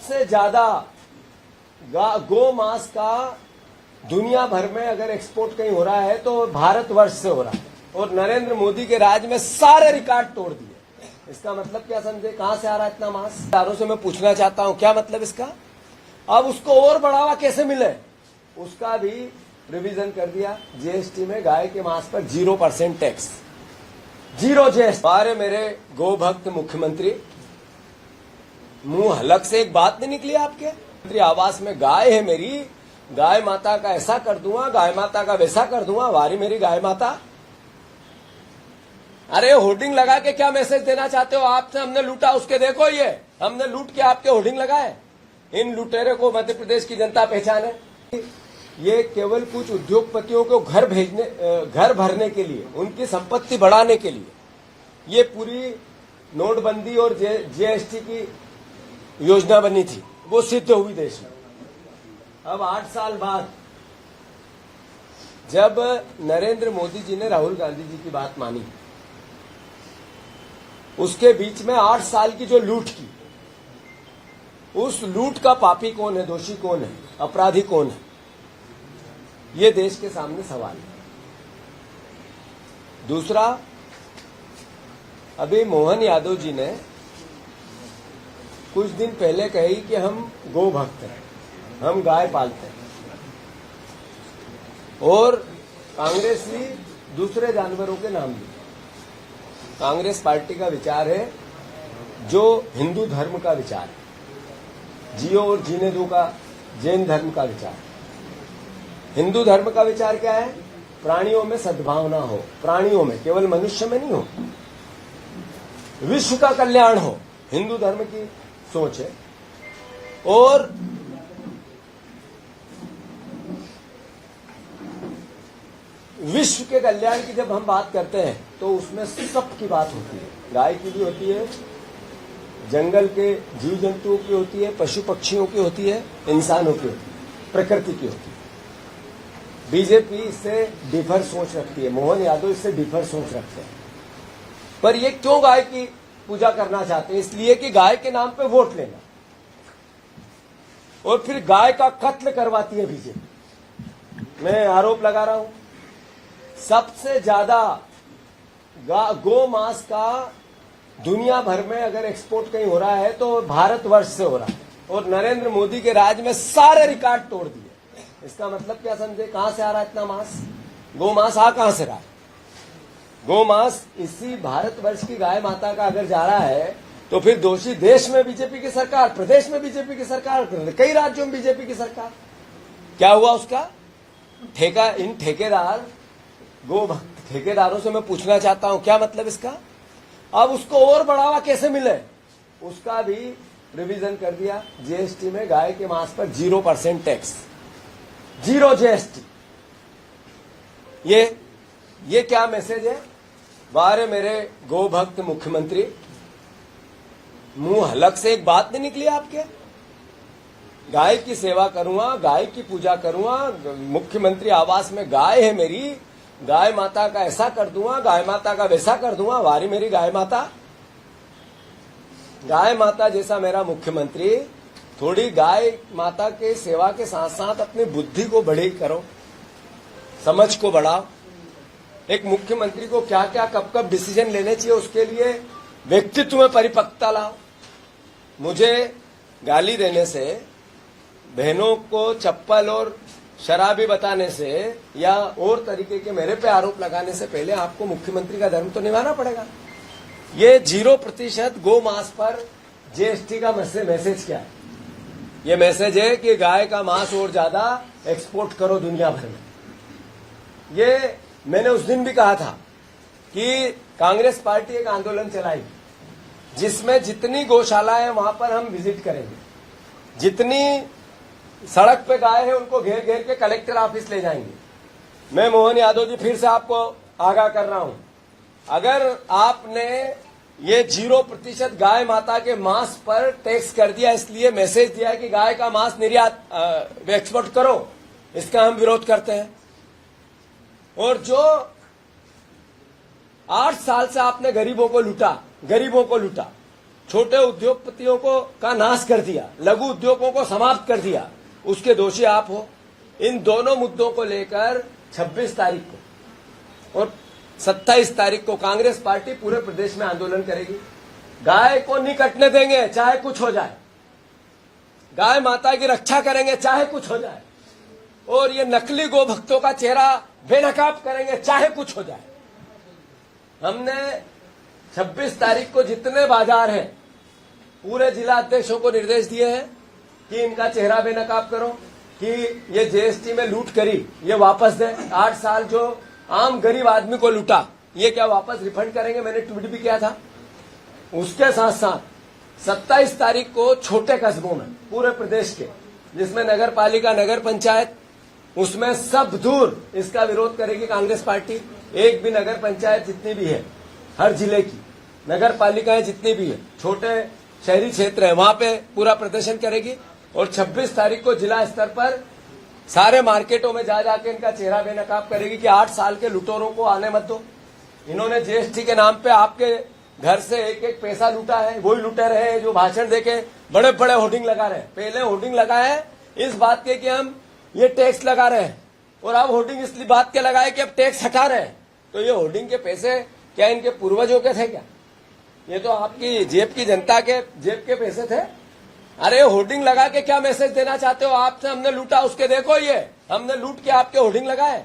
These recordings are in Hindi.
सबसे ज्यादा गो मांस का दुनिया भर में अगर एक्सपोर्ट कहीं हो रहा है तो भारतवर्ष से हो रहा है, और नरेंद्र मोदी के राज में सारे रिकॉर्ड तोड़ दिए। इसका मतलब क्या समझे, कहां से आ रहा है इतना मांस? दारों से मैं पूछना चाहता हूं क्या मतलब इसका। अब उसको और बढ़ावा कैसे मिले, उसका भी रिवीजन कर दिया। जीएसटी में गाय के मांस पर 0% टैक्स, 0 जीएसटी। बारे मेरे गो भक्त मुख्यमंत्री, मुंह हलक से एक बात नहीं निकली आपके? मंत्री आवास में गाय है मेरी, गाय माता का ऐसा कर दूंगा, गाय माता का वैसा कर दूंगा, वारी मेरी गाय माता। अरे होर्डिंग लगा के क्या मैसेज देना चाहते हो? आपसे हमने लूटा, उसके देखो ये हमने लूट के आपके होर्डिंग लगाए। इन लुटेरे को मध्य प्रदेश की जनता पहचाने। ये केवल कुछ उद्योगपतियों को घर भरने के लिए, उनकी संपत्ति बढ़ाने के लिए ये पूरी नोटबंदी और जीएसटी की योजना बनी थी, वो सिद्ध हुई देश में। अब 8 साल बाद जब नरेंद्र मोदी जी ने राहुल गांधी जी की बात मानी, उसके बीच में 8 साल की जो लूट की, उस लूट का पापी कौन है, दोषी कौन है, अपराधी कौन है, ये देश के सामने सवाल है। दूसरा, अभी मोहन यादव जी ने कुछ दिन पहले कही कि हम गो भक्त हैं, हम गाय पालते हैं, और कांग्रेस भी दूसरे जानवरों के नाम लिए। कांग्रेस पार्टी का विचार है जो हिंदू धर्म का विचार है, जियो और जीने दो का जैन धर्म का विचार। हिंदू धर्म का विचार क्या है? प्राणियों में सद्भावना हो, प्राणियों में, केवल मनुष्य में नहीं हो, विश्व का कल्याण हो, हिंदू धर्म की सोच है। और विश्व के कल्याण की जब हम बात करते हैं तो उसमें सबकी बात होती है। गाय की भी होती है, जंगल के जीव जंतुओं की होती है, पशु पक्षियों की होती है, इंसानों की होती है, प्रकृति की होती है। बीजेपी इससे डिफर सोच रखती है, मोहन यादव इससे डिफर सोच रखते हैं। पर ये क्यों गाय की पूजा करना चाहते हैं? इसलिए कि गाय के नाम पे वोट लेना, और फिर गाय का कत्ल करवाती है बीजेपी। मैं आरोप लगा रहा हूं, सबसे ज्यादा गो मांस का दुनिया भर में अगर एक्सपोर्ट कहीं हो रहा है तो भारतवर्ष से हो रहा है, और नरेंद्र मोदी के राज में सारे रिकॉर्ड तोड़ दिए। इसका मतलब क्या समझे, कहां से आ रहा है इतना मांस? गो मांस आ कहां से रहा है? गो मांस इसी भारतवर्ष की गाय माता का अगर जा रहा है तो फिर दोषी देश में बीजेपी की सरकार, प्रदेश में बीजेपी की सरकार, कई राज्यों में बीजेपी की सरकार। क्या हुआ उसका? ठेका, इन ठेकेदार गो भक्त ठेकेदारों से मैं पूछना चाहता हूं क्या मतलब इसका। अब उसको और बढ़ावा कैसे मिले, उसका भी रिवीजन कर दिया। जीएसटी में गाय के मांस पर 0% टैक्स, 0 जीएसटी। ये क्या मैसेज है? बारे मेरे गो भक्त मुख्यमंत्री, मुंह हलक से एक बात नहीं निकली आपके? गाय की सेवा करूंगा, गाय की पूजा करूंगा, मुख्यमंत्री आवास में गाय है मेरी, गाय माता का ऐसा कर दूंगा, गाय माता का वैसा कर दूंगा, वारी मेरी गाय माता। गाय माता जैसा मेरा मुख्यमंत्री, थोड़ी गाय माता के सेवा के साथ साथ अपनी बुद्धि को बड़ी करो, समझ को बढ़ाओ। एक मुख्यमंत्री को क्या क्या कब कब डिसीजन लेने चाहिए, उसके लिए व्यक्तित्व में परिपक्वता लाओ। मुझे गाली देने से, बहनों को चप्पल और शराबी बताने से, या और तरीके के मेरे पे आरोप लगाने से पहले आपको मुख्यमंत्री का धर्म तो निभाना पड़ेगा। ये 0% गो मांस पर जीएसटी का मैसेज क्या है? ये मैसेज है कि गाय का मांस और ज्यादा एक्सपोर्ट करो दुनिया भर में। ये मैंने उस दिन भी कहा था कि कांग्रेस पार्टी एक आंदोलन चलाएगी जिसमें जितनी गौशाला है वहां पर हम विजिट करेंगे, जितनी सड़क पे गाय है उनको घेर घेर के कलेक्टर ऑफिस ले जाएंगे। मैं मोहन यादव जी फिर से आपको आगाह कर रहा हूं, अगर आपने ये 0% गाय माता के मांस पर टैक्स कर दिया, इसलिए मैसेज दिया है कि गाय का मांस निर्यात एक्सपोर्ट करो, इसका हम विरोध करते हैं। और जो 8 साल से आपने गरीबों को लूटा, छोटे उद्योगपतियों को का नाश कर दिया, लघु उद्योगों को समाप्त कर दिया, उसके दोषी आप हो। इन दोनों मुद्दों को लेकर 26 तारीख को और 27 तारीख को कांग्रेस पार्टी पूरे प्रदेश में आंदोलन करेगी। गाय को नहीं कटने देंगे चाहे कुछ हो जाए, गाय माता की रक्षा करेंगे चाहे कुछ हो जाए, और ये नकली गो भक्तों का चेहरा बेनकाब करेंगे चाहे कुछ हो जाए। हमने 26 तारीख को जितने बाजार हैं पूरे जिला अध्यक्षों को निर्देश दिए हैं कि इनका चेहरा बेनकाब करो, कि ये जीएसटी में लूट करी ये वापस दे। 8 साल जो आम गरीब आदमी को लूटा ये क्या वापस रिफंड करेंगे, मैंने ट्वीट भी किया था। उसके साथ साथ 27 तारीख को छोटे कस्बों में पूरे प्रदेश के, जिसमें नगर पालिका नगर पंचायत, उसमें सब दूर इसका विरोध करेगी कांग्रेस पार्टी। एक भी नगर पंचायत जितनी भी है, हर जिले की नगर पालिकाएं जितनी भी है, छोटे शहरी क्षेत्र है, वहां पे पूरा प्रदर्शन करेगी। और 26 तारीख को जिला स्तर पर सारे मार्केटों में जा जाके इनका चेहरा बेनकाब करेगी कि 8 साल के लुटेरों को आने मत दो। इन्होंने जीएसटी के नाम पे आपके घर से एक एक पैसा लूटा है, वही लुटेरे हैं जो भाषण देके बड़े बड़े होर्डिंग लगा रहे हैं। पहले होर्डिंग लगाए हैं इस बात के कि हम ये टैक्स लगा रहे हैं, और अब होर्डिंग इसलिए बात के लगाए कि अब टैक्स हटा रहे हैं। तो ये होर्डिंग के पैसे क्या इनके पूर्वजों के थे क्या? ये तो आपकी जेब की जनता के जेब के पैसे थे। अरे होर्डिंग लगा के क्या मैसेज देना चाहते हो? आपसे हमने लूटा, उसके देखो ये हमने लूट के आपके होर्डिंग लगाए।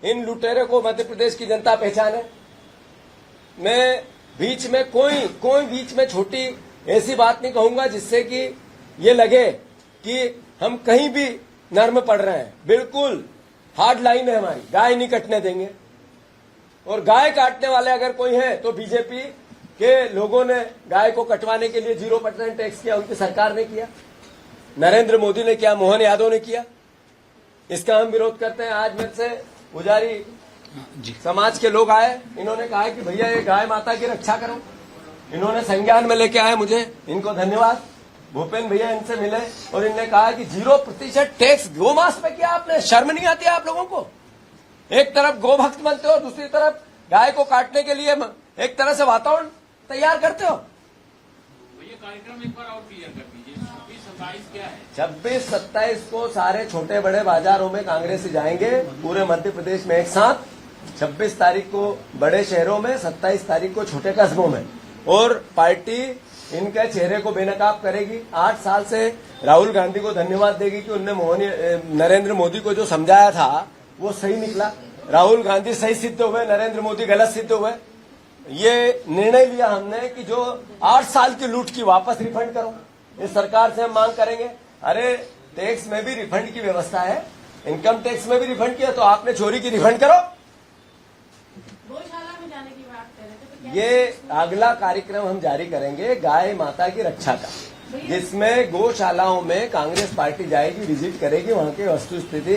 इन लुटेरे को मध्य प्रदेश की जनता पहचाने। मैं बीच में कोई बीच में छोटी ऐसी बात नहीं कहूंगा जिससे कि ये लगे कि हम कहीं भी नर्म पड़ रहे हैं। बिल्कुल हार्ड लाइन है हमारी, गाय नहीं कटने देंगे। और गाय काटने वाले अगर कोई है तो बीजेपी के लोगों ने गाय को कटवाने के लिए 0% टैक्स किया, उनकी सरकार ने किया, नरेंद्र मोदी ने किया, मोहन यादव ने किया। इसका हम विरोध करते हैं। आज मेरे से पुजारी समाज के लोग आए, इन्होंने कहा कि भैया ये गाय माता की रक्षा करो। इन्होंने संज्ञान में लेके आए मुझे, इनको धन्यवाद। भूपेन भैया इनसे मिले और इन्होंने कहा कि 0% टैक्स गोमांस पे किया आपने, शर्म नहीं आती आप लोगों को? एक तरफ गोभक्त बनते हो, दूसरी तरफ गाय को काटने के लिए एक तरह से वातावरण तैयार करते हो। ये कार्यक्रम एक बार और क्लियर कर दीजिए, 26-27 क्या है? 26-27 को सारे छोटे बड़े बाजारों में कांग्रेस जाएंगे पूरे मध्य प्रदेश में एक साथ। 26 तारीख को बड़े शहरों में, 27 तारीख को छोटे कस्बों में, और पार्टी इनके चेहरे को बेनकाब करेगी। 8 साल से राहुल गांधी को धन्यवाद देगी कि उनने नरेंद्र मोदी को जो समझाया था वो सही निकला। राहुल गांधी सही सिद्ध हुए, नरेंद्र मोदी गलत सिद्ध हुए। ये निर्णय लिया हमने कि जो 8 साल की लूट की वापस रिफंड करो। इस सरकार से हम मांग करेंगे। अरे टैक्स में भी रिफंड की व्यवस्था है, इनकम टैक्स में भी रिफंड किया, तो आपने चोरी की रिफंड करो। गौशाला में जाने की बात कर रहे थे, तो ये अगला कार्यक्रम हम जारी करेंगे गाय माता की रक्षा का, जिसमें गौशालाओं में कांग्रेस पार्टी जाएगी, विजिट करेगी, वहां की वस्तु स्थिति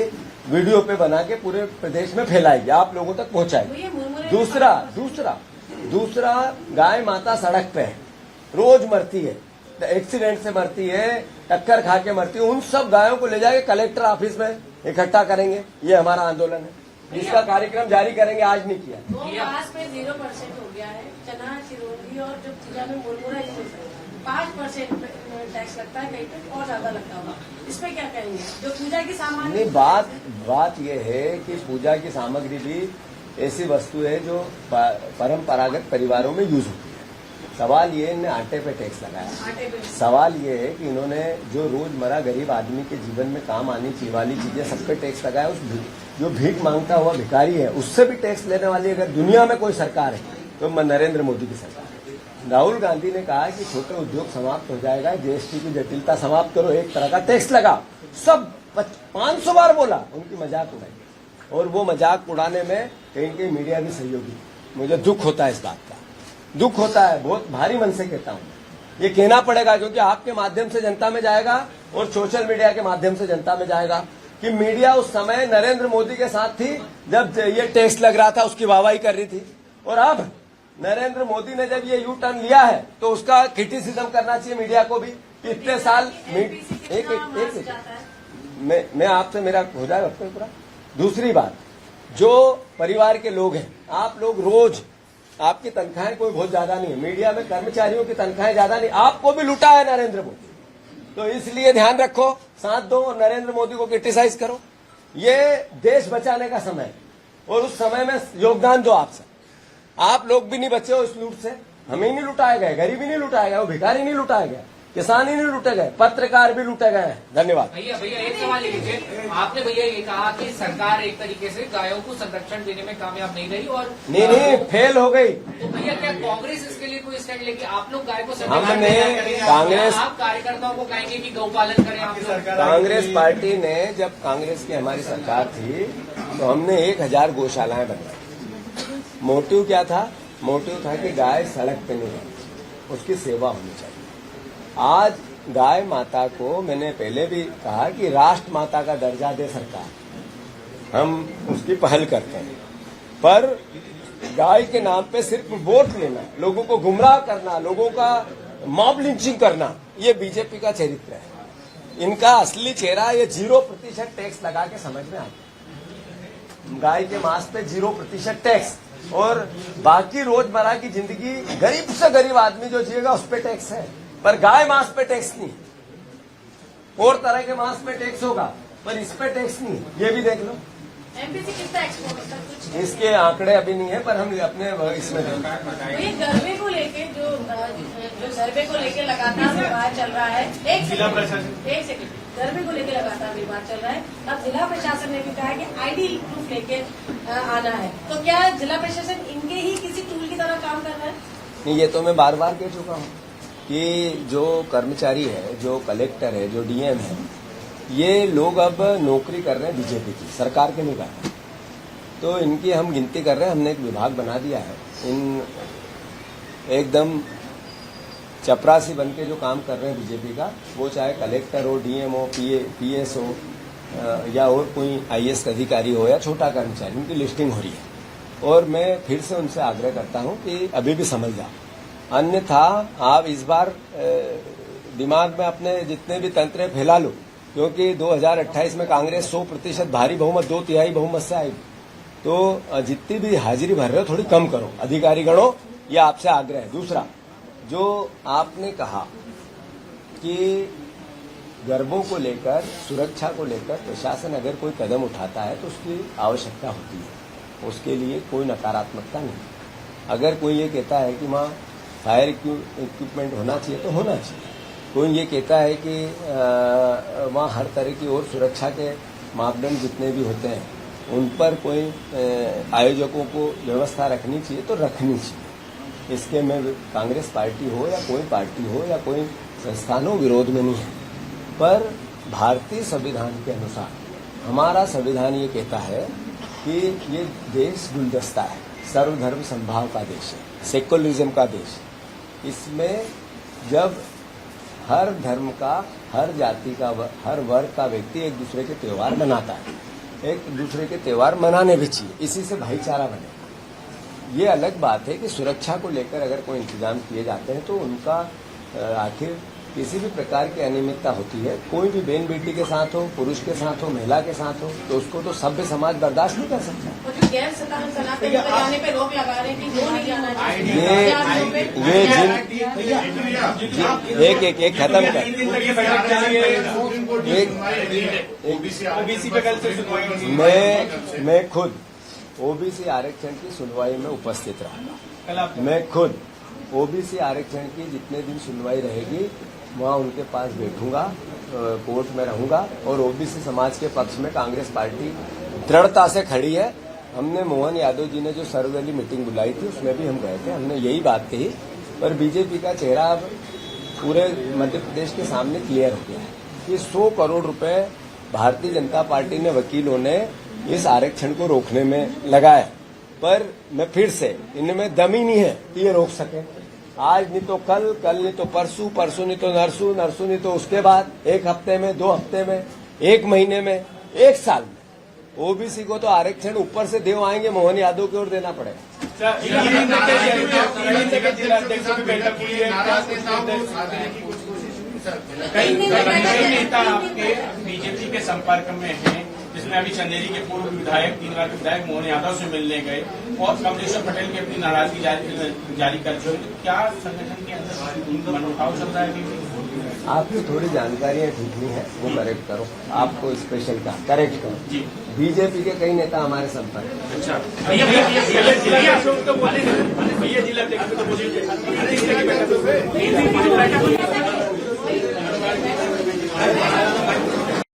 वीडियो पे बना के पूरे प्रदेश में फैलाएगी, आप लोगों तक पहुंचाएगी। दूसरा गाय माता सड़क पे है, रोज मरती है, एक्सीडेंट से मरती है, टक्कर खा के मरती है। उन सब गायों को ले जाके कलेक्टर ऑफिस में इकट्ठा करेंगे। ये हमारा आंदोलन है, इसका कार्यक्रम जारी करेंगे। आज नहीं किया। गोमांस में 0% हो गया है, चना चिरौंजी और जो पूजा में मुरमुरा 5% टैक्स लगता है, कहीं पे और ज्यादा लगता होगा। इस पे क्या कहेंगे? जो पूजा की सामान नहीं, बात यह है कि पूजा की सामग्री भी ऐसी वस्तु है जो परंपरागत परिवारों में यूज होती है। सवाल ये इन्होंने आटे पे टैक्स लगाया। सवाल ये है कि इन्होंने जो रोजमर्रा गरीब आदमी के जीवन में काम आनी चाहिए वाली चीजें सब पे टैक्स लगाया। उस जो भीख मांगता हुआ भिखारी है उससे भी टैक्स लेने वाली अगर दुनिया में कोई सरकार है तो नरेंद्र मोदी की सरकार है। राहुल गांधी ने कहा कि छोटे उद्योग समाप्त हो जाएगा, जीएसटी की जटिलता समाप्त करो, एक तरह का टैक्स लगाओ। सब 500 बार बोला, उनकी मजाक उड़ाई, और वो मजाक उड़ाने में कहीं मीडिया भी सहयोगी। मुझे दुख होता है, इस बात का दुख होता है, बहुत भारी मन से कहता हूं। ये कहना पड़ेगा क्योंकि आपके माध्यम से जनता में जाएगा और सोशल मीडिया के माध्यम से जनता में जाएगा कि मीडिया उस समय नरेंद्र मोदी के साथ थी जब ये टैक्स लग रहा था, उसकी वाहवाही कर रही थी, और अब नरेंद्र मोदी ने जब ये यू टर्न लिया है तो उसका क्रिटिसिज्म करना चाहिए मीडिया को भी। इतने साल मैं आपसे मेरा हो जाएगा पूरा। दूसरी बात, जो परिवार के लोग हैं, आप लोग रोज आपकी तनख्वाहें कोई बहुत ज्यादा नहीं है, मीडिया में कर्मचारियों की तनख्वाहें ज्यादा नहीं, आपको भी लुटा है नरेंद्र मोदी। तो इसलिए ध्यान रखो, साथ दो और नरेंद्र मोदी को क्रिटिसाइज करो। ये देश बचाने का समय है और उस समय में योगदान दो आप लोग भी नहीं बचे हो इस लूट से। हमें ही नहीं लुटाए गए, गरीब ही नहीं लुटाए गए, वो भिखारी नहीं लुटाए गए, किसान ही नहीं लुटे गए, पत्रकार भी लुटे गए हैं। धन्यवाद। भैया एक सवाल लीजिए, आपने भैया ये कहा कि सरकार एक तरीके से गायों को संरक्षण देने में कामयाब नहीं रही और नहीं फेल हो गई। तो भैया क्या कांग्रेस इसके लिए कोई स्टैंड लेगी? आप लोग गाय को हमने कांग्रेस आप कार्यकर्ताओं को कहेंगे कि गौपालन करें आप लोग? कांग्रेस पार्टी ने, जब कांग्रेस की हमारी सरकार थी तो हमने 1000 गौशालाएं बनवाई। मोटिव क्या था? मोटिव था कि गाय सड़क पे नहीं रहनी, उसकी सेवा होनी चाहिए। आज गाय माता को मैंने पहले भी कहा कि राष्ट्र माता का दर्जा दे सरकार, हम उसकी पहल करते हैं। पर गाय के नाम पे सिर्फ वोट लेना, लोगों को गुमराह करना, लोगों का मॉब लिंचिंग करना, ये बीजेपी का चरित्र है। इनका असली चेहरा ये 0% टैक्स लगा के समझ में आता है। गाय के मांस पे 0% टैक्स और बाकी रोजमर्रा की जिंदगी गरीब से गरीब आदमी जो जिएगा उस पे टैक्स है, पर गाय मांस पे टैक्स नहीं। और तरह के मांस पे टैक्स होगा पर इस पे टैक्स नहीं। ये भी देख लो एमपी से कितना एक्सपोर्ट होता है? कुछ इसके आंकड़े अभी नहीं है, पर हम अपने इसमें तो ये गरबे को लेके जो गरबे को लेके लगातार विवाद चल रहा है, एक सेकंड, गरबे को लेके लगातार विवाद चल रहा है। अब जिला प्रशासन ने भी कहा है कि आईडी प्रूफ लेके आना है, तो क्या जिला प्रशासन इनके ही किसी टूल की तरह काम कर रहा है? नहीं, ये तो मैं बार बार कह चुका हूँ कि जो कर्मचारी है, जो कलेक्टर है, जो डीएम है, ये लोग अब नौकरी कर रहे हैं बीजेपी की, सरकार के नहीं कर रहे। तो इनकी हम गिनती कर रहे हैं, हमने एक विभाग बना दिया है। इन एकदम चपरासी बन के जो काम कर रहे हैं बीजेपी का, वो चाहे कलेक्टर हो, डीएम हो, पीएस हो या और कोई आईएएस अधिकारी हो या छोटा कर्मचारी, उनकी लिस्टिंग हो रही है। और मैं फिर से उनसे आग्रह करता हूं कि अभी भी समझ जाओ, अन्यथा आप इस बार दिमाग में अपने जितने भी तंत्र फैला लो, क्योंकि 2028 में कांग्रेस 100% भारी बहुमत, 2/3 बहुमत से आएगी। तो जितनी भी हाजिरी भर रहे हो थोड़ी कम करो, अधिकारी गणो, ये आपसे आग्रह है। दूसरा, जो आपने कहा कि गरबों को लेकर, सुरक्षा को लेकर प्रशासन अगर कोई कदम उठाता है तो उसकी आवश्यकता होती है, उसके लिए कोई नकारात्मकता नहीं। अगर कोई ये कहता है कि वहाँ फायर इक्विपमेंट होना चाहिए तो होना चाहिए। कोई ये कहता है कि वहाँ हर तरह की और सुरक्षा के मापदंड जितने भी होते हैं उन पर कोई आयोजकों को व्यवस्था रखनी चाहिए तो रखनी चाहिए। इसके में कांग्रेस पार्टी हो या कोई पार्टी हो या कोई संस्थान हो, विरोध में नहीं है। पर भारतीय संविधान के अनुसार हमारा संविधान ये कहता है कि ये देश गुलदस्ता है, सर्वधर्म संभाव का देश है, सेक्युलरिज्म का देश। इसमें जब हर धर्म का, हर जाति का, हर वर्ग का व्यक्ति एक दूसरे के त्योहार मनाता है, एक दूसरे के त्योहार मनाने भी चाहिए, इसी से भाईचारा बनेगा। ये अलग बात है कि सुरक्षा को लेकर अगर कोई इंतजाम किए जाते हैं तो उनका आखिर किसी भी प्रकार की अनियमितता होती है, कोई भी बहन बेटी के साथ हो, पुरुष के साथ हो, महिला के साथ हो, तो उसको तो सभ्य समाज बर्दाश्त नहीं कर सकता। और जो गैर सनातन जाने पे रोक लगा रहे हैं कि वो नहीं जाना चाहिए, ये एक खत्म कर, मैं खुद ओबीसी आरक्षण की सुनवाई में उपस्थित रहा। मैं खुद ओबीसी आरक्षण की जितने दिन सुनवाई रहेगी वहाँ उनके पास बैठूंगा, कोर्ट में रहूंगा और ओबीसी समाज के पक्ष में कांग्रेस पार्टी दृढ़ता से खड़ी है। हमने मोहन यादव जी ने जो सर्वदलीय मीटिंग बुलाई थी उसमें भी हम गए थे, हमने यही बात कही। पर बीजेपी का चेहरा अब पूरे मध्य प्रदेश के सामने क्लियर हो गया है कि 100 करोड़ रुपए भारतीय जनता पार्टी ने, वकीलों ने इस आरक्षण को रोकने में लगाया। पर मैं फिर से, इनमें दम ही नहीं है कि ये रोक सके। आज नहीं तो कल, कल नहीं तो परसों, परसों नहीं तो नरसों, नरसों नहीं तो उसके बाद, 1 हफ्ते में, 2 हफ्ते में, 1 महीने में, 1 साल में ओबीसी को तो आरक्षण ऊपर से देव आएंगे, मोहन यादव की ओर देना पड़ेगा। कई नेता आपके बीजेपी के संपर्क में हैं, जिसमें अभी चंदेरी के पूर्व विधायक 3 बार के विधायक मोहन यादव से मिलने गए और कमलेश्वर पटेल की अपनी नाराजगी जारी कर चुके। क्या संगठन के अंदर मनमुटाव चल रहा है? आपकी थोड़ी जानकारियां ठीक नहीं है, वो करेक्ट करो। आपको स्पेशल का करेक्ट करो जी। बीजेपी के कई नेता हमारे संपर्क। अच्छा भैया